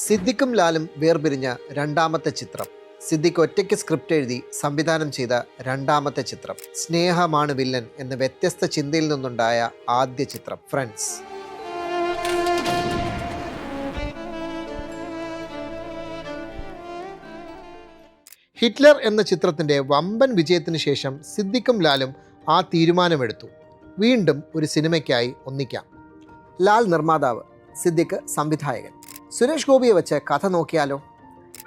സിദ്ദിഖും ലാലും വേർപിരിഞ്ഞ രണ്ടാമത്തെ ചിത്രം. സിദ്ദിഖ് ഒറ്റയ്ക്ക് സ്ക്രിപ്റ്റ് എഴുതി സംവിധാനം ചെയ്ത രണ്ടാമത്തെ ചിത്രം. സ്നേഹമാണ് വില്ലൻ എന്ന വ്യത്യസ്ത ചിന്തയിൽ നിന്നുണ്ടായ ആദ്യ ചിത്രം ഫ്രണ്ട്സ്. ഹിറ്റ്ലർ എന്ന ചിത്രത്തിൻ്റെ വമ്പൻ വിജയത്തിന് ശേഷം സിദ്ദിഖും ലാലും ആ തീരുമാനമെടുത്തു. വീണ്ടും ഒരു സിനിമയ്ക്കായി ഒന്നിക്കാം. ലാൽ നിർമ്മാതാവ്, സിദ്ദിഖ് സംവിധായകൻ. സുരേഷ് ഗോപിയെ വെച്ച് കഥ നോക്കിയാലോ?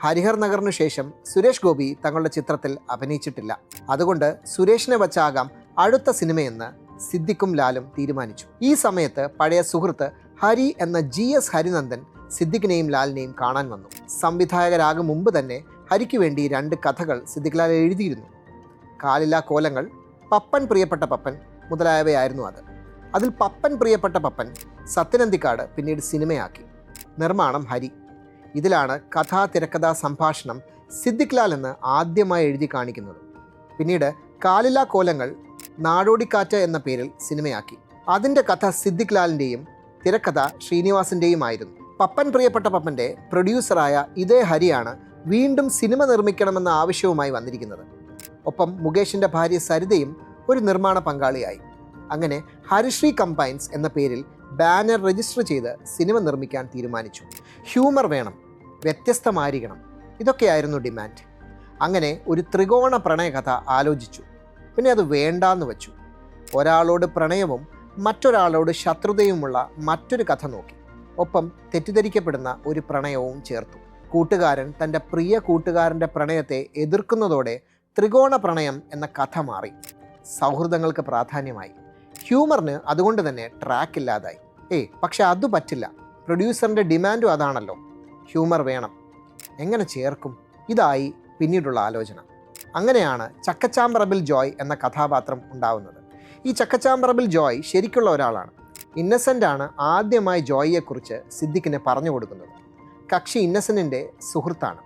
ഹരിഹർ നഗറിനു ശേഷം സുരേഷ് ഗോപി തങ്ങളുടെ ചിത്രത്തിൽ അഭിനയിച്ചിട്ടില്ല. അതുകൊണ്ട് സുരേഷിനെ വച്ചാകാം അടുത്ത സിനിമയെന്ന് സിദ്ദിഖും ലാലും തീരുമാനിച്ചു. ഈ സമയത്ത് പഴയ സുഹൃത്ത് ഹരി എന്ന GS ഹരിനന്ദൻ സിദ്ദിഖിനെയും ലാലിനെയും കാണാൻ വന്നു. സംവിധായകരാകും മുമ്പ് തന്നെ ഹരിക്ക് വേണ്ടി 2 കഥകൾ സിദ്ദിഖ് ലാൽ എഴുതിയിരുന്നു. കാലില്ലാ കോലങ്ങൾ, പപ്പൻ പ്രിയപ്പെട്ട പപ്പൻ മുതലായവയായിരുന്നു അത്. അതിൽ പപ്പൻ പ്രിയപ്പെട്ട പപ്പൻ സത്യനന്ദിക്കാട് പിന്നീട് സിനിമയാക്കി. നിർമ്മാണം ഹരി. ഇതിലാണ് കഥാ തിരക്കഥാ സംഭാഷണം സിദ്ദിഖ് ലാൽ എന്ന് ആദ്യമായി എഴുതി കാണിക്കുന്നത്. പിന്നീട് കാലില്ലാ കോലങ്ങൾ നാടോടിക്കാറ്റ് എന്ന പേരിൽ സിനിമയാക്കി. അതിൻ്റെ കഥ സിദ്ദിഖ് ലാലിൻ്റെയും തിരക്കഥ ശ്രീനിവാസിൻ്റെയുമായിരുന്നു. പപ്പൻ പ്രിയപ്പെട്ട പപ്പൻ്റെ പ്രൊഡ്യൂസറായ ഇതേ ഹരിയാണ് വീണ്ടും സിനിമ നിർമ്മിക്കണമെന്ന ആവശ്യവുമായി വന്നിരിക്കുന്നത്. ഒപ്പം മുകേഷിൻ്റെ ഭാര്യ സരിതയും ഒരു നിർമ്മാണ പങ്കാളിയായി. അങ്ങനെ ഹരിശ്രീ കമ്പൈൻസ് എന്ന പേരിൽ ബാനർ രജിസ്റ്റർ ചെയ്ത് സിനിമ നിർമ്മിക്കാൻ തീരുമാനിച്ചു. ഹ്യൂമർ വേണം, വ്യത്യസ്തമായിരിക്കണം, ഇതൊക്കെയായിരുന്നു ഡിമാൻഡ്. അങ്ങനെ ഒരു ത്രികോണ പ്രണയകഥ ആലോചിച്ചു. പിന്നെ അത് വേണ്ടാന്ന് വെച്ചു. ഒരാളോട് പ്രണയവും മറ്റൊരാളോട് ശത്രുതയുമുള്ള മറ്റൊരു കഥ നോക്കി. ഒപ്പം തെറ്റിദ്ധരിക്കപ്പെടുന്ന ഒരു പ്രണയവും ചേർത്തു. കൂട്ടുകാരൻ തൻ്റെ പ്രിയ കൂട്ടുകാരൻ്റെ പ്രണയത്തെ എതിർക്കുന്നതോടെ ത്രികോണ പ്രണയം എന്ന കഥ മാറി. സൗഹൃദങ്ങൾക്ക് പ്രാധാന്യമായി. ഹ്യൂമറിന് അതുകൊണ്ട് തന്നെ ട്രാക്ക് ഇല്ലാതായി. പക്ഷെ അത് പറ്റില്ല. പ്രൊഡ്യൂസറിൻ്റെ ഡിമാൻഡും അതാണല്ലോ, ഹ്യൂമർ വേണം. എങ്ങനെ ചേർക്കും? ഇതായി പിന്നീടുള്ള ആലോചന. അങ്ങനെയാണ് ചക്കച്ചാമ്പറമ്പിൽ ജോയ് എന്ന കഥാപാത്രം ഉണ്ടാവുന്നത്. ഈ ചക്കച്ചാമ്പറമ്പിൽ ജോയ് ശരിക്കുള്ള ഒരാളാണ്. ഇന്നസെൻ്റാണ് ആദ്യമായി ജോയിയെക്കുറിച്ച് സിദ്ദിഖിന് പറഞ്ഞു കൊടുക്കുന്നത്. കക്ഷി ഇന്നസെൻറ്റിൻ്റെ സുഹൃത്താണ്.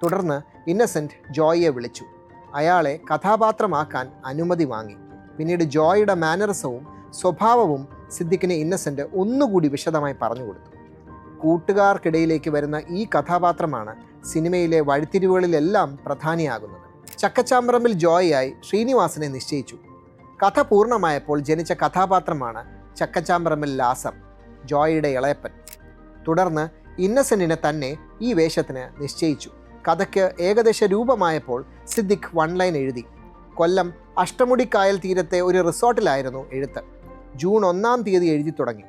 തുടർന്ന് ഇന്നസെൻറ്റ് ജോയിയെ വിളിച്ചു. അയാളെ കഥാപാത്രമാക്കാൻ അനുമതി വാങ്ങി. പിന്നീട് ജോയിയുടെ മാനറിസവും സ്വഭാവവും സിദ്ദിഖിന് ഇന്നസെൻ്റ് ഒന്നുകൂടി വിശദമായി പറഞ്ഞു കൊടുത്തു. കൂട്ടുകാർക്കിടയിലേക്ക് വരുന്ന ഈ കഥാപാത്രമാണ് സിനിമയിലെ വഴിത്തിരിവുകളിലെല്ലാം പ്രധാനിയാകുന്നത്. ചക്കച്ചാമ്പറമ്പിൽ ജോയിയായി ശ്രീനിവാസനെ നിശ്ചയിച്ചു. കഥ പൂർണ്ണമായപ്പോൾ ജനിച്ച കഥാപാത്രമാണ് ചക്കച്ചാമ്പറമ്പിൽ ലാസർ, ജോയിയുടെ ഇളയപ്പൻ. തുടർന്ന് ഇന്നസെൻറ്റിനെ തന്നെ ഈ വേഷത്തിന് നിശ്ചയിച്ചു. കഥയ്ക്ക് ഏകദേശ രൂപമായപ്പോൾ സിദ്ദിഖ് 1 ലൈൻ എഴുതി. കൊല്ലം അഷ്ടമുടിക്കായൽ തീരത്തെ ഒരു റിസോർട്ടിലായിരുന്നു എഴുത്ത്. ജൂൺ 1-ാം തീയതി എഴുതി തുടങ്ങി.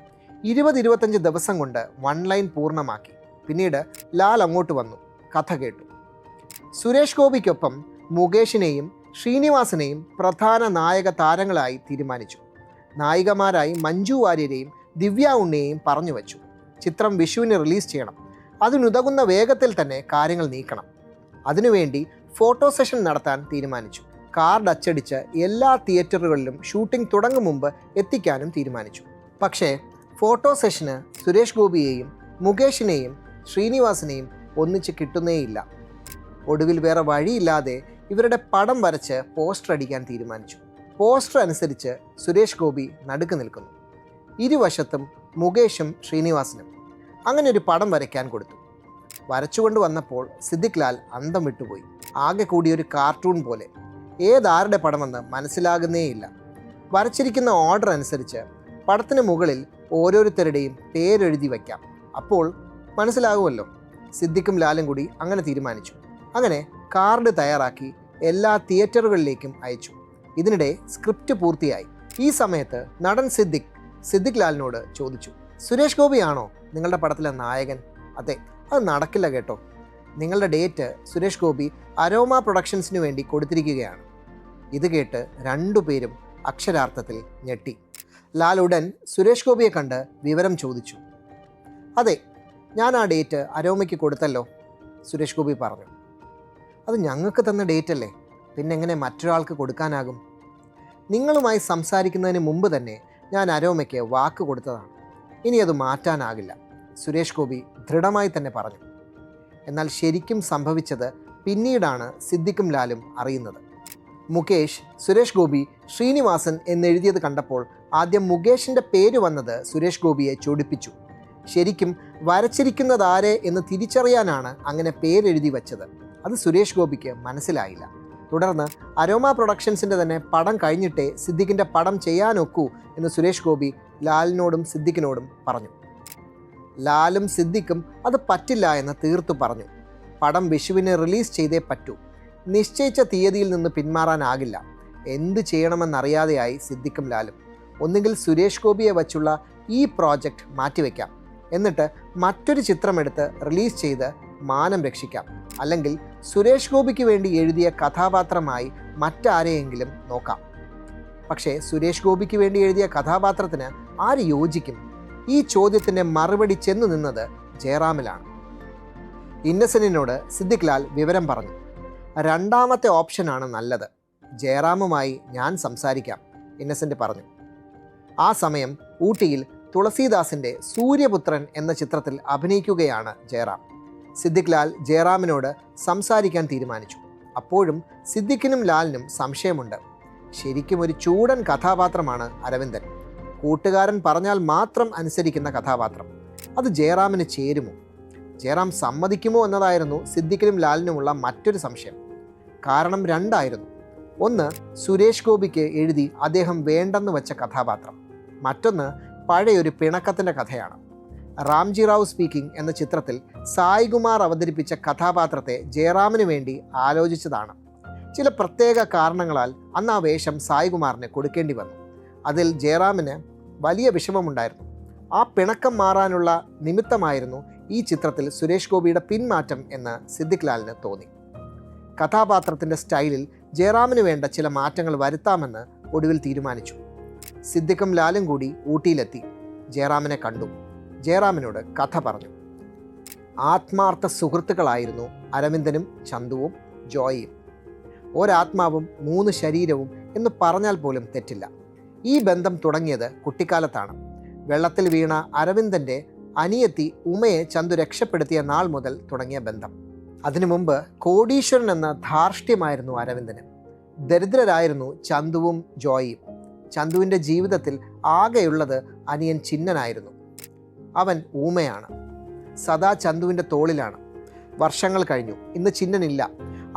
20-25 ദിവസം കൊണ്ട് 1 ലൈൻ പൂർണ്ണമാക്കി. പിന്നീട് ലാൽ അങ്ങോട്ട് വന്നു, കഥ കേട്ടു. സുരേഷ് ഗോപിക്കൊപ്പം മുകേഷിനെയും ശ്രീനിവാസനെയും പ്രധാന നായക താരങ്ങളായി തീരുമാനിച്ചു. നായികമാരായി മഞ്ജു വാര്യരെയും ദിവ്യ ഉണ്ണിയെയും പറഞ്ഞു വച്ചു. ചിത്രം വിഷുവിന് റിലീസ് ചെയ്യണം. അതിനുതകുന്ന വേഗത്തിൽ തന്നെ കാര്യങ്ങൾ നീക്കണം. അതിനുവേണ്ടി ഫോട്ടോ സെഷൻ നടത്താൻ തീരുമാനിച്ചു. കാർഡ് അച്ചടിച്ച് എല്ലാ തിയേറ്ററുകളിലും ഷൂട്ടിംഗ് തുടങ്ങും മുമ്പ് എത്തിക്കാനും തീരുമാനിച്ചു. പക്ഷേ ഫോട്ടോ സെഷന് സുരേഷ് ഗോപിയെയും മുകേഷിനെയും ശ്രീനിവാസിനെയും ഒന്നിച്ച് കിട്ടുന്നേയില്ല. ഒടുവിൽ വേറെ വഴിയില്ലാതെ ഇവരുടെ പടം വരച്ച് പോസ്റ്റർ അടിക്കാൻ തീരുമാനിച്ചു. പോസ്റ്റർ അനുസരിച്ച് സുരേഷ് ഗോപി നടുക്ക് നിൽക്കുന്നു. ഇരുവശത്തും മുകേഷും ശ്രീനിവാസനും. അങ്ങനെ ഒരു പടം വരയ്ക്കാൻ കൊടുത്തു. വരച്ചുകൊണ്ട് വന്നപ്പോൾ സിദ്ദിഖ് ലാൽ അന്തം വിട്ടുപോയി. ആകെ കൂടിയൊരു കാർട്ടൂൺ പോലെ. ഏതാരുടെ പടമെന്ന് മനസ്സിലാകുന്നേയില്ല. വരച്ചിരിക്കുന്ന ഓർഡർ അനുസരിച്ച് പടത്തിന് മുകളിൽ ഓരോരുത്തരുടെയും പേരെഴുതി വയ്ക്കാം. അപ്പോൾ മനസ്സിലാകുമല്ലോ. സിദ്ദിഖും ലാലും കൂടി അങ്ങനെ തീരുമാനിച്ചു. അങ്ങനെ കാർഡ് തയ്യാറാക്കി എല്ലാ തിയേറ്ററുകളിലേക്കും അയച്ചു. ഇതിനിടെ സ്ക്രിപ്റ്റ് പൂർത്തിയായി. ഈ സമയത്ത് നടൻ സിദ്ദിഖ് ലാലിനോട് ചോദിച്ചു, സുരേഷ് ഗോപിയാണോ നിങ്ങളുടെ പടത്തിലെ നായകൻ? അതെ. അത് നടക്കില്ല കേട്ടോ. നിങ്ങളുടെ ഡേറ്റ് സുരേഷ് ഗോപി അരോമ പ്രൊഡക്ഷൻസിന് വേണ്ടി കൊടുത്തിരിക്കുകയാണ്. ഇത് കേട്ട് 2 പേരും അക്ഷരാർത്ഥത്തിൽ ഞെട്ടി. ലാൽ ഉടൻ സുരേഷ് ഗോപിയെ കണ്ട് വിവരം ചോദിച്ചു. അതെ, ഞാൻ ആ ഡേറ്റ് അരോമയ്ക്ക് കൊടുത്തല്ലോ, സുരേഷ് ഗോപി പറഞ്ഞു. അത് ഞങ്ങൾക്ക് തന്ന ഡേറ്റ് അല്ലേ, പിന്നെങ്ങനെ മറ്റൊരാൾക്ക് കൊടുക്കാനാകും? നിങ്ങളുമായി സംസാരിക്കുന്നതിന് മുമ്പ് തന്നെ ഞാൻ അരോമയ്ക്ക് വാക്ക് കൊടുത്തതാണ്. ഇനി അത് മാറ്റാനാകില്ല, സുരേഷ് ഗോപി ദൃഢമായി തന്നെ പറഞ്ഞു. എന്നാൽ ശരിക്കും സംഭവിച്ചത് പിന്നീടാണ് സിദ്ദിഖും ലാലും അറിയുന്നത്. മുകേഷ്, സുരേഷ് ഗോപി, ശ്രീനിവാസൻ എന്നെഴുതിയത് കണ്ടപ്പോൾ ആദ്യം മുകേഷിൻ്റെ പേര് വന്നത് സുരേഷ് ഗോപിയെ ചൊടിപ്പിച്ചു. ശരിക്കും വരച്ചിരിക്കുന്നതാരെ എന്ന് തിരിച്ചറിയാനാണ് അങ്ങനെ പേരെഴുതി വച്ചത്. അത് സുരേഷ് ഗോപിക്ക് മനസ്സിലായില്ല. തുടർന്ന് അരോമ പ്രൊഡക്ഷൻസിൻ്റെ തന്നെ പടം കഴിഞ്ഞിട്ടേ സിദ്ദിഖിൻ്റെ പടം ചെയ്യാനൊക്കൂ എന്ന് സുരേഷ് ഗോപി ലാലിനോടും സിദ്ദിഖിനോടും പറഞ്ഞു. ലാലും സിദ്ദിഖും അത് പറ്റില്ല എന്ന് തീർത്തു പറഞ്ഞു. പടം വിഷുവിന് റിലീസ് ചെയ്തേ പറ്റൂ. നിശ്ചയിച്ച തീയതിയിൽ നിന്ന് പിന്മാറാനാകില്ല. എന്ത് ചെയ്യണമെന്നറിയാതെയായി സിദ്ദിഖും ലാലും. ഒന്നുകിൽ സുരേഷ് ഗോപിയെ വച്ചുള്ള ഈ പ്രോജക്റ്റ് മാറ്റിവെക്കാം, എന്നിട്ട് മറ്റൊരു ചിത്രമെടുത്ത് റിലീസ് ചെയ്ത് മാനം രക്ഷിക്കാം, അല്ലെങ്കിൽ സുരേഷ് ഗോപിക്ക് വേണ്ടി എഴുതിയ കഥാപാത്രമായി മറ്റാരെയെങ്കിലും നോക്കാം. പക്ഷേ സുരേഷ് ഗോപിക്ക് വേണ്ടി എഴുതിയ കഥാപാത്രത്തിന് ആര് യോജിക്കും? ഈ ചോദ്യത്തിൻ്റെ മറുപടി ചെന്നു നിന്നത് ജയറാമിലാണ്. ഇന്നസെന്റിനോട് സിദ്ദിഖ് ലാൽ വിവരം പറഞ്ഞു. രണ്ടാമത്തെ ഓപ്ഷനാണ് നല്ലത്. ജയറാമുമായി ഞാൻ സംസാരിക്കാം, ഇന്നസെന്റ് പറഞ്ഞു. ആ സമയം ഊട്ടിയിൽ തുളസീദാസിൻ്റെ സൂര്യപുത്രൻ എന്ന ചിത്രത്തിൽ അഭിനയിക്കുകയാണ് ജയറാം. സിദ്ദിഖ് ലാൽ ജയറാമിനോട് സംസാരിക്കാൻ തീരുമാനിച്ചു. അപ്പോഴും സിദ്ദിഖിനും ലാലിനും സംശയമുണ്ട്. ശരിക്കും ഒരു ചൂടൻ കഥാപാത്രമാണ് അരവിന്ദൻ. കൂട്ടുകാരൻ പറഞ്ഞാൽ മാത്രം അനുസരിക്കുന്ന കഥാപാത്രം. അത് ജയറാമിന് ചേരുമോ? ജയറാം സമ്മതിക്കുമോ എന്നതായിരുന്നു സിദ്ദിഖിനും ലാലിനുമുള്ള മറ്റൊരു സംശയം. കാരണം രണ്ടായിരുന്നു. ഒന്ന്, സുരേഷ് ഗോപിക്ക് എഴുതി അദ്ദേഹം വേണ്ടെന്ന് വെച്ച കഥാപാത്രം. മറ്റൊന്ന്, പഴയൊരു പിണക്കത്തിൻ്റെ കഥയാണ്. റാംജി റാവു സ്പീക്കിംഗ് എന്ന ചിത്രത്തിൽ സായികുമാർ അവതരിപ്പിച്ച കഥാപാത്രത്തെ ജയറാമിന് വേണ്ടി ആലോചിച്ചതാണ്. ചില പ്രത്യേക കാരണങ്ങളാൽ അന്ന് ആ വേഷം സായികുമാറിന് കൊടുക്കേണ്ടി വന്നു. അതിൽ ജയറാമിന് വലിയ വിഷമമുണ്ടായിരുന്നു. ആ പിണക്കം മാറാനുള്ള നിമിത്തമായിരുന്നു ഈ ചിത്രത്തിൽ സുരേഷ് ഗോപിയുടെ പിന്മാറ്റം എന്ന് സിദ്ദിഖ് ലാലിന് തോന്നി. കഥാപാത്രത്തിൻ്റെ സ്റ്റൈലിൽ ജയറാമിന് വേണ്ട ചില മാറ്റങ്ങൾ വരുത്താമെന്ന് ഒടുവിൽ തീരുമാനിച്ചു. സിദ്ദിഖും ലാലും കൂടി ഊട്ടിയിലെത്തി ജയറാമിനെ കണ്ടു. ജയറാമിനോട് കഥ പറഞ്ഞു. ആത്മാർത്ഥ സുഹൃത്തുക്കളായിരുന്നു അരവിന്ദനും ചന്തുവും ജോയിയും. ഒരാത്മാവും 3 ശരീരവും എന്ന് പറഞ്ഞാൽ പോലും തെറ്റില്ല. ഈ ബന്ധം തുടങ്ങിയത് കുട്ടിക്കാലത്താണ്. വെള്ളത്തിൽ വീണ അരവിന്ദൻ്റെ അനിയത്തി ഉമയെ ചന്തു രക്ഷപ്പെടുത്തിയ നാൾ മുതൽ തുടങ്ങിയ ബന്ധം. അതിനു മുമ്പ് കോടീശ്വരൻ എന്ന ധാർഷ്ട്യമായിരുന്നു അരവിന്ദന്. ദരിദ്രരായിരുന്നു ചന്തുവും ജോയിയും. ചന്തുവിൻ്റെ ജീവിതത്തിൽ ആകെയുള്ളത് അനിയൻ ചിന്നനായിരുന്നു. അവൻ ഊമയാണ്. സദാ ചന്തുവിൻ്റെ തോളിലാണ്. വർഷങ്ങൾ കഴിഞ്ഞു. ഇന്ന് ചിന്നനില്ല.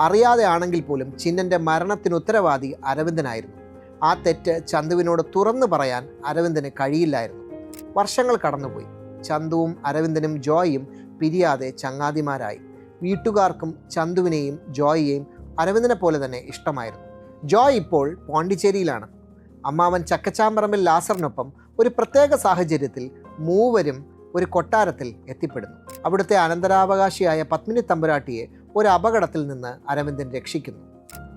അറിയാതെ ആണെങ്കിൽ പോലും ചിന്നൻ്റെ മരണത്തിന് ഉത്തരവാദി അരവിന്ദനായിരുന്നു. ആ തെറ്റ് ചന്തുവിനോട് തുറന്നു പറയാൻ അരവിന്ദന് കഴിയില്ലായിരുന്നു. വർഷങ്ങൾ കടന്നുപോയി. ചന്തുവും അരവിന്ദനും ജോയിയും പിരിയാതെ ചങ്ങാതിമാരായി. വീട്ടുകാർക്കും ചന്തുവിനെയും ജോയിയെയും അരവിന്ദനെ പോലെ തന്നെ ഇഷ്ടമായിരുന്നു. ജോയ് ഇപ്പോൾ പോണ്ടിച്ചേരിയിലാണ്. അമ്മാവൻ ചക്കച്ചാമ്പറമ്പിൽ ലാസറിനൊപ്പം ഒരു പ്രത്യേക സാഹചര്യത്തിൽ മൂവരും ഒരു കൊട്ടാരത്തിൽ എത്തിപ്പെടുന്നു. അവിടുത്തെ അനന്തരാവകാശിയായ പത്മിനി തമ്പുരാട്ടിയെ ഒരു അപകടത്തിൽ നിന്ന് അരവിന്ദൻ രക്ഷിക്കുന്നു.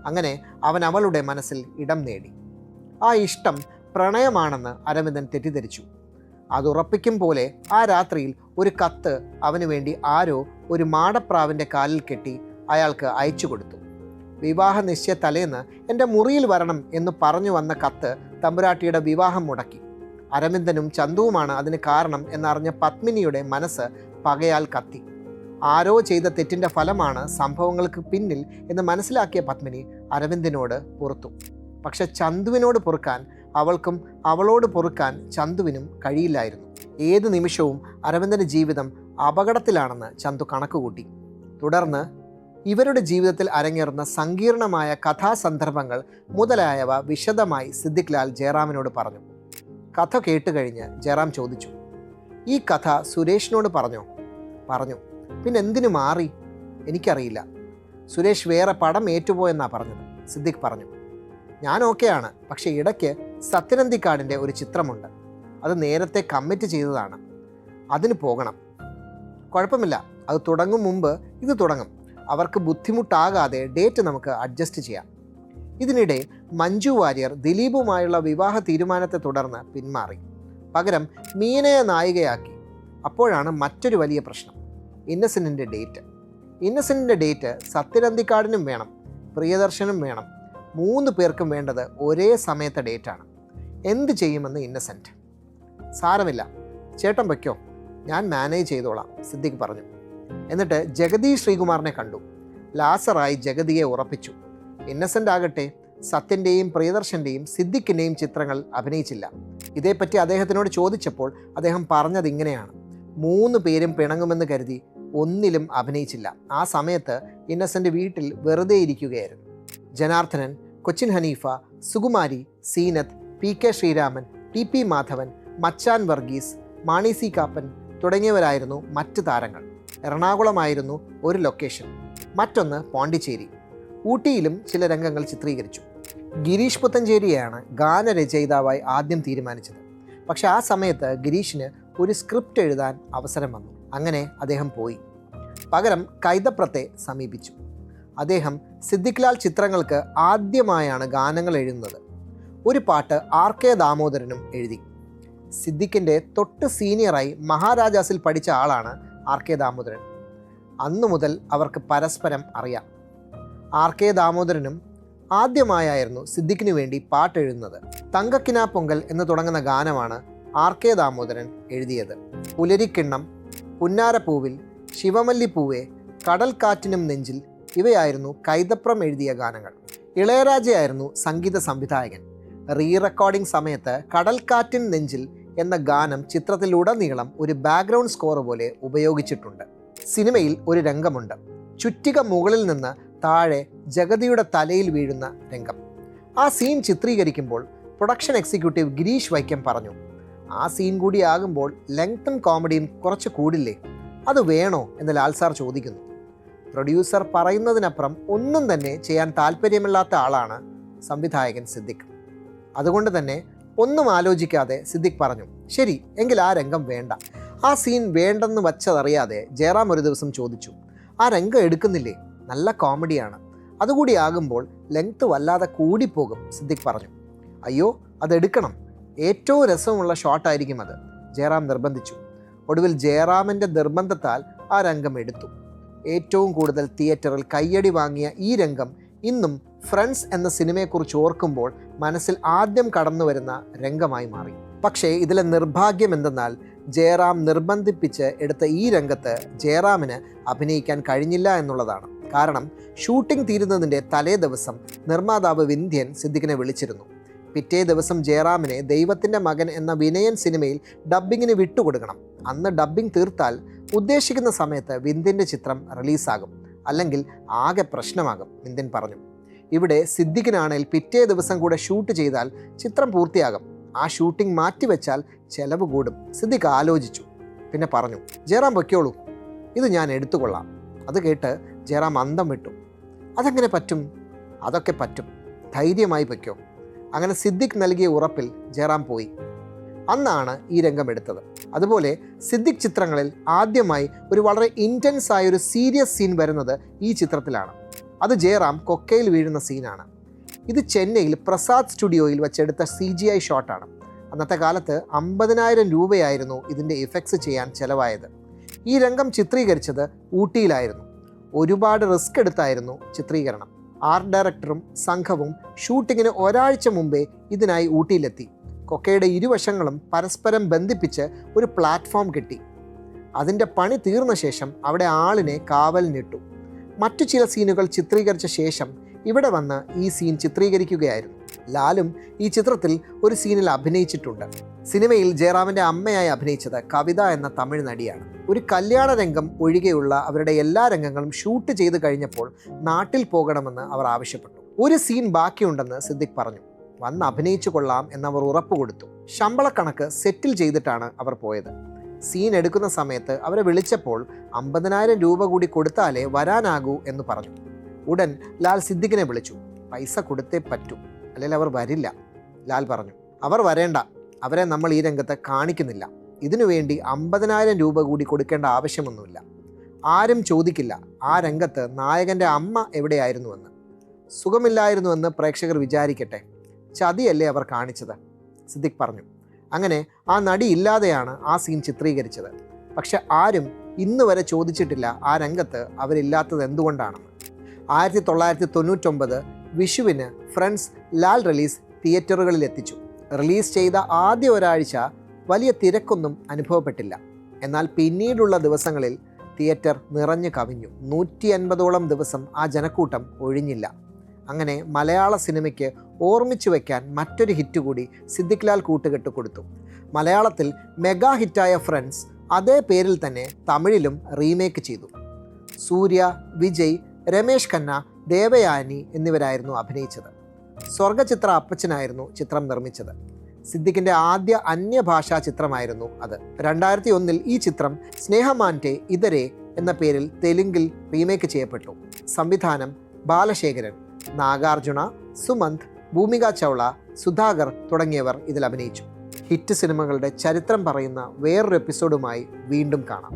അങ്ങനെ അവൻ അവളുടെ മനസ്സിൽ ഇടം നേടി. ആ ഇഷ്ടം പ്രണയമാണെന്ന് അരവിന്ദൻ തെറ്റിദ്ധരിച്ചു. അതുറപ്പിക്കും പോലെ ആ രാത്രിയിൽ ഒരു കത്ത് അവന് വേണ്ടി ആരോ ഒരു മാടപ്രാവിൻ്റെ കാലിൽ കെട്ടി അയാൾക്ക് അയച്ചു കൊടുത്തു. വിവാഹ നിശ്ചയ തലേന്ന് എൻ്റെ മുറിയിൽ വരണം എന്ന് പറഞ്ഞു വന്ന കത്ത് തമ്പുരാട്ടിയുടെ വിവാഹം മുടക്കി. അരവിന്ദനും ചന്തുവുമാണ് അതിന് കാരണം എന്നറിഞ്ഞ പത്മിനിയുടെ മനസ്സ് പകയാൽ കത്തി. ആരോ ചെയ്ത തെറ്റിൻ്റെ ഫലമാണ് സംഭവങ്ങൾക്ക് പിന്നിൽ എന്ന് മനസ്സിലാക്കിയ പത്മിനി അരവിന്ദനോട് പൊറുത്തു. പക്ഷെ ചന്തുവിനോട് പൊറുക്കാൻ അവൾക്കും അവളോട് പൊറുക്കാൻ ചന്തുവിനും കഴിയില്ലായിരുന്നു. ഏത് നിമിഷവും അരവിന്ദൻ്റെ ജീവിതം അപകടത്തിലാണെന്ന് ചന്തു കണക്കുകൂട്ടി. തുടർന്ന് ഇവരുടെ ജീവിതത്തിൽ അരങ്ങേറുന്ന സങ്കീർണമായ കഥാസന്ദർഭങ്ങൾ മുതലായവ വിശദമായി സിദ്ദിഖ് ലാൽ ജയറാമിനോട് പറഞ്ഞു. കഥ കേട്ടുകഴിഞ്ഞ് ജയറാം ചോദിച്ചു, ഈ കഥ സുരേഷിനോട് പറഞ്ഞോ? പറഞ്ഞു. പിന്നെന്തിനു മാറി? എനിക്കറിയില്ല. സുരേഷ് വേറെ പടം ഏറ്റുപോയെന്നാണ് പറഞ്ഞത്, സിദ്ദിഖ് പറഞ്ഞു. ഞാൻ ഓക്കെയാണ്, പക്ഷേ ഇടയ്ക്ക് സത്യനന്ദിക്കാടിൻ്റെ ഒരു ചിത്രമുണ്ട്. അത് നേരത്തെ കമ്മിറ്റ് ചെയ്തതാണ്. അതിന് പോകണം. കുഴപ്പമില്ല, അത് തുടങ്ങും മുമ്പ് ഇത് തുടങ്ങും. അവർക്ക് ബുദ്ധിമുട്ടാകാതെ ഡേറ്റ് നമുക്ക് അഡ്ജസ്റ്റ് ചെയ്യാം. ഇതിനിടെ മഞ്ജു വാര്യർ ദിലീപുമായുള്ള വിവാഹ തീരുമാനത്തെ തുടർന്ന് പിന്മാറി. പകരം മീനയെ നായികയാക്കി. അപ്പോഴാണ് മറ്റൊരു വലിയ പ്രശ്നം, ഇന്നസെൻറ്റിൻ്റെ ഡേറ്റ്. ഇന്നസെൻറ്റിൻ്റെ ഡേറ്റ് സത്യനന്ദിക്കാടിനും വേണം, പ്രിയദർശനും വേണം. 3 പേർക്കും വേണ്ടത് ഒരേ സമയത്തെ ഡേറ്റാണ്. എന്ത് ചെയ്യുമെന്ന് ഇന്നസെൻറ്റ്. സാരമില്ല, ചേട്ടൻ വയ്ക്കോ, ഞാൻ മാനേജ് ചെയ്തോളാം, സിദ്ദിഖ് പറഞ്ഞു. എന്നിട്ട് ജഗതി ശ്രീകുമാറിനെ കണ്ടു. ലാസറായി ജഗതിയെ ഉറപ്പിച്ചു. ഇന്നസെൻ്റ് ആകട്ടെ സത്യൻ്റെയും പ്രിയദർശൻ്റെയും സിദ്ദിഖിൻ്റെയും ചിത്രങ്ങൾ അഭിനയിച്ചില്ല. ഇതേപ്പറ്റി അദ്ദേഹത്തിനോട് ചോദിച്ചപ്പോൾ അദ്ദേഹം പറഞ്ഞത് ഇങ്ങനെയാണ്: 3 പേരും പിണങ്ങുമെന്ന് കരുതി ഒന്നിലും അഭിനയിച്ചില്ല. ആ സമയത്ത് ഇന്നസെൻ്റ് വീട്ടിൽ വെറുതെ ഇരിക്കുകയായിരുന്നു. ജനാർദ്ദനൻ, കൊച്ചിൻ ഹനീഫ, സുകുമാരി, സീനത്ത്, PK ശ്രീരാമൻ, TP മാധവൻ, മച്ചാൻ വർഗീസ്, മാണി സി കാപ്പൻ തുടങ്ങിയവരായിരുന്നു മറ്റ് താരങ്ങൾ. എറണാകുളമായിരുന്നു ഒരു ലൊക്കേഷൻ, മറ്റൊന്ന് പോണ്ടിച്ചേരി. ഊട്ടിയിലും ചില രംഗങ്ങൾ ചിത്രീകരിച്ചു. ഗിരീഷ് പുത്തഞ്ചേരിയാണ് ഗാനരചയിതാവായി ആദ്യം തീരുമാനിച്ചത്. പക്ഷെ ആ സമയത്ത് ഗിരീഷിന് ഒരു സ്ക്രിപ്റ്റ് എഴുതാൻ അവസരം വന്നു. അങ്ങനെ അദ്ദേഹം പോയി. പകരം കൈതപ്രത്തെ സമീപിച്ചു. അദ്ദേഹം സിദ്ദിഖ് ലാൽ ചിത്രങ്ങൾക്ക് ആദ്യമായാണ് ഗാനങ്ങൾ എഴുതുന്നത്. ഒരു പാട്ട് RK ദാമോദരനും എഴുതി. സിദ്ദിഖിൻ്റെ തൊട്ട് സീനിയറായി മഹാരാജാസിൽ പഠിച്ച ആളാണ് RK ദാമോദരൻ. അന്നു മുതൽ അവർക്ക് പരസ്പരം അറിയാം. RK ദാമോദരനും ആദ്യമായായിരുന്നു സിദ്ദിഖിന് വേണ്ടി പാട്ടെഴുതുന്നത്. തങ്കക്കിനാ പൊങ്കൽ എന്ന് തുടങ്ങുന്ന ഗാനമാണ് RK ദാമോദരൻ എഴുതിയത്. പുലരിക്കിണ്ണം, പുന്നാരപ്പൂവിൽ, ശിവമല്ലിപ്പൂവെ, കടൽക്കാറ്റിനും നെഞ്ചിൽ ഇവയായിരുന്നു കൈതപ്രം എഴുതിയ ഗാനങ്ങൾ. ഇളയരാജയായിരുന്നു സംഗീത സംവിധായകൻ. റീ റെക്കോർഡിംഗ് സമയത്ത് കടൽക്കാറ്റിൻ നെഞ്ചിൽ എന്ന ഗാനം ചിത്രത്തിലുടനീളം ഒരു ബാക്ക്ഗ്രൗണ്ട് സ്കോർ പോലെ ഉപയോഗിച്ചിട്ടുണ്ട്. സിനിമയിൽ ഒരു രംഗമുണ്ട്. ചുറ്റിക മുകളിൽ നിന്ന് താഴെ ജഗതിയുടെ തലയിൽ വീഴുന്ന രംഗം. ആ സീൻ ചിത്രീകരിക്കുമ്പോൾ പ്രൊഡക്ഷൻ എക്സിക്യൂട്ടീവ് ഗിരീഷ് വൈക്കം പറഞ്ഞു, ആ സീൻ കൂടി ആകുമ്പോൾ ലെങ്ത്തും കോമഡിയും കുറച്ച് കൂടില്ലേ, അത് വേണോ എന്ന് ലാൽ സാർ ചോദിക്കുന്നു. പ്രൊഡ്യൂസർ പറയുന്നതിനപ്പുറം ഒന്നും തന്നെ ചെയ്യാൻ താല്പര്യമില്ലാത്ത ആളാണ് സംവിധായകൻ സിദ്ദിഖ്. അതുകൊണ്ട് തന്നെ ഒന്നും ആലോചിക്കാതെ സിദ്ദിഖ് പറഞ്ഞു, ശരി എങ്കിൽ ആ രംഗം വേണ്ട. ആ സീൻ വേണ്ടെന്ന് വച്ചതറിയാതെ ജയറാം ഒരു ദിവസം ചോദിച്ചു, ആ രംഗം എടുക്കുന്നില്ലേ, നല്ല കോമഡിയാണ്, അതുകൂടി ആകുമ്പോൾ ലെങ്ത്ത് വല്ലാതെ കൂടിപ്പോകും. സിദ്ദിഖ് പറഞ്ഞു, അയ്യോ അതെടുക്കണം, ഏറ്റവും രസമുള്ള ഷോട്ടായിരിക്കും അത്, ജയറാം നിർബന്ധിച്ചു. ഒടുവിൽ ജയറാമിൻ്റെ നിർബന്ധത്താൽ ആ രംഗം എടുത്തു. ഏറ്റവും കൂടുതൽ തിയേറ്ററിൽ കയ്യടി വാങ്ങിയ ഈ രംഗം ഇന്നും ഫ്രണ്ട്സ് എന്ന സിനിമയെക്കുറിച്ച് ഓർക്കുമ്പോൾ മനസ്സിൽ ആദ്യം കടന്നു വരുന്ന രംഗമായി മാറി. പക്ഷേ ഇതിലെ നിർഭാഗ്യം എന്തെന്നാൽ ജയറാം നിർബന്ധിപ്പിച്ച് എടുത്ത ഈ രംഗത്ത് ജയറാമിന് അഭിനയിക്കാൻ കഴിഞ്ഞില്ല എന്നുള്ളതാണ്. കാരണം ഷൂട്ടിംഗ് തീരുന്നതിൻ്റെ തലേ ദിവസം നിർമ്മാതാവ് വിന്ധ്യൻ സിദ്ദിഖിനെ വിളിച്ചിരുന്നു. പിറ്റേ ദിവസം ജയറാമിനെ ദൈവത്തിൻ്റെ മകൻ എന്ന വിനയൻ സിനിമയിൽ ഡബ്ബിങ്ങിന് വിട്ടുകൊടുക്കണം. അന്ന് ഡബ്ബിംഗ് തീർത്താൽ ഉദ്ദേശിക്കുന്ന സമയത്ത് വിന്ധ്യൻ്റെ ചിത്രം റിലീസാകും, അല്ലെങ്കിൽ ആകെ പ്രശ്നമാകും വിന്ധ്യൻ പറഞ്ഞു. ഇവിടെ സിദ്ദിഖിനാണെങ്കിൽ പിറ്റേ ദിവസം കൂടെ ഷൂട്ട് ചെയ്താൽ ചിത്രം പൂർത്തിയാകും. ആ ഷൂട്ടിംഗ് മാറ്റിവെച്ചാൽ ചെലവ് കൂടും. സിദ്ദിഖ് ആലോചിച്ചു, പിന്നെ പറഞ്ഞു, ജയറാം പൊയ്ക്കോളൂ, ഇത് ഞാൻ എടുത്തുകൊള്ളാം. അത് കേട്ട് ജയറാം അന്തം വിട്ടു. അതെങ്ങനെ പറ്റും? അതൊക്കെ പറ്റും, ധൈര്യമായി പൊയ്ക്കോ. അങ്ങനെ സിദ്ദിഖ് നൽകിയ ഉറപ്പിൽ ജയറാം പോയി. അന്നാണ് ഈ രംഗം എടുത്തത്. അതുപോലെ സിദ്ദിഖ് ചിത്രങ്ങളിൽ ആദ്യമായി ഒരു വളരെ ഇൻറ്റൻസ് ആയ ഒരു സീരിയസ് സീൻ വരുന്നത് ഈ ചിത്രത്തിലാണ്. അത് ജയറാം കൊക്കയിൽ വീഴുന്ന സീനാണ്. ഇത് ചെന്നൈയിൽ പ്രസാദ് സ്റ്റുഡിയോയിൽ വെച്ചെടുത്ത CGI ഷോട്ടാണ്. അന്നത്തെ കാലത്ത് 50,000 രൂപയായിരുന്നു ഇതിൻ്റെ ഇഫക്ട്സ് ചെയ്യാൻ ചിലവായത്. ഈ രംഗം ചിത്രീകരിച്ചത് ഊട്ടിയിലായിരുന്നു. ഒരുപാട് റിസ്ക് എടുത്തായിരുന്നു ചിത്രീകരണം. ആർട്ട് ഡയറക്ടറും സംഘവും ഷൂട്ടിങ്ങിന് ഒരാഴ്ച മുമ്പേ ഇതിനായി ഊട്ടിയിലെത്തി. കൊക്കയുടെ ഇരുവശങ്ങളും പരസ്പരം ബന്ധിപ്പിച്ച് ഒരു പ്ലാറ്റ്ഫോം കെട്ടി. അതിൻ്റെ പണി തീർന്ന ശേഷം അവിടെ ആളിനെ കാവലിനിട്ടു. മറ്റു ചില സീനുകൾ ചിത്രീകരിച്ച ശേഷം ഇവിടെ വന്ന് ഈ സീൻ ചിത്രീകരിക്കുകയായിരുന്നു. ലാലും ഈ ചിത്രത്തിൽ ഒരു സീനിൽ അഭിനയിച്ചിട്ടുണ്ട്. സിനിമയിൽ ജയറാമിൻ്റെ അമ്മയായി അഭിനയിച്ചത് കവിത എന്ന തമിഴ് നടിയാണ്. ഒരു കല്യാണ രംഗം ഒഴികെയുള്ള അവരുടെ എല്ലാ രംഗങ്ങളും ഷൂട്ട് ചെയ്ത് കഴിഞ്ഞപ്പോൾ നാട്ടിൽ പോകണമെന്ന് അവർ ആവശ്യപ്പെട്ടു. ഒരു സീൻ ബാക്കിയുണ്ടെന്ന് സിദ്ദിഖ് പറഞ്ഞു. വന്ന് അഭിനയിച്ചു കൊള്ളാം എന്നവർ ഉറപ്പ് കൊടുത്തു. ശമ്പളക്കണക്ക് സെറ്റിൽ ചെയ്തിട്ടാണ് അവർ പോയത്. സീൻ എടുക്കുന്ന സമയത്ത് അവരെ വിളിച്ചപ്പോൾ 50,000 രൂപ കൂടി കൊടുത്താലേ വരാനാകൂ എന്ന് പറഞ്ഞു. ഉടൻ ലാൽ സിദ്ദിഖിനെ വിളിച്ചു. പൈസ കൊടുത്തേ പറ്റൂ, അല്ലെങ്കിൽ അവർ വരില്ല. ലാൽ പറഞ്ഞു, അവർ വരേണ്ട, അവരെ നമ്മൾ ഈ രംഗത്ത് കാണിക്കുന്നില്ല. ഇതിനു വേണ്ടി 50,000 രൂപ കൂടി കൊടുക്കേണ്ട ആവശ്യമൊന്നുമില്ല. ആരും ചോദിക്കില്ല ആ രംഗത്ത് നായകൻ്റെ അമ്മ എവിടെയായിരുന്നുവെന്ന്. സുഖമില്ലായിരുന്നുവെന്ന് പ്രേക്ഷകർ വിചാരിക്കട്ടെ, ചതിയല്ലേ അവർ കാണിച്ചത്, സിദ്ദിഖ് പറഞ്ഞു. അങ്ങനെ ആ നടി ഇല്ലാതെയാണ് ആ സീൻ ചിത്രീകരിച്ചത്. പക്ഷെ ആരും ഇന്ന് വരെ ചോദിച്ചിട്ടില്ല ആ രംഗത്ത് അവരില്ലാത്തത് എന്തുകൊണ്ടാണെന്ന്. 1999 വിഷുവിന് ഫ്രണ്ട്സ് ലാൽ റിലീസ് തിയേറ്ററുകളിൽ എത്തിച്ചു. റിലീസ് ചെയ്ത ആദ്യ ഒരാഴ്ച വലിയ തിരക്കൊന്നും അനുഭവപ്പെട്ടില്ല. എന്നാൽ പിന്നീടുള്ള ദിവസങ്ങളിൽ തിയേറ്റർ നിറഞ്ഞു കവിഞ്ഞു. 150ഓളം ദിവസം ആ ജനക്കൂട്ടം ഒഴിഞ്ഞില്ല. അങ്ങനെ മലയാള സിനിമയ്ക്ക് ഓർമ്മിച്ചു വയ്ക്കാൻ മറ്റൊരു ഹിറ്റ് കൂടി സിദ്ദിഖ് ലാൽ കൂട്ടുകെട്ട് കൊടുത്തു. മലയാളത്തിൽ മെഗാ ഹിറ്റായ ഫ്രണ്ട്സ് അതേ പേരിൽ തന്നെ തമിഴിലും റീമേക്ക് ചെയ്തു. സൂര്യ, വിജയ്, രമേശ് ഖന്ന, ദേവയാനി എന്നിവരായിരുന്നു അഭിനയിച്ചത്. സ്വർഗചിത്ര അപ്പച്ചനായിരുന്നു ചിത്രം നിർമ്മിച്ചത്. സിദ്ദിഖിൻ്റെ ആദ്യ അന്യഭാഷാ ചിത്രമായിരുന്നു അത്. 2001 ഈ ചിത്രം സ്നേഹമാൻറ്റെ ഇതരെ എന്ന പേരിൽ തെലുങ്കിൽ റീമേക്ക് ചെയ്യപ്പെട്ടു. സംവിധാനം ബാലശേഖരൻ. നാഗാർജുന, സുമന്ത്, ഭൂമിക ചൗള, സുധാകർ തുടങ്ങിയവർ ഇതിൽ അഭിനയിച്ചു. ഹിറ്റ് സിനിമകളുടെ ചരിത്രം പറയുന്ന വേറൊരു എപ്പിസോഡുമായി വീണ്ടും കാണാം.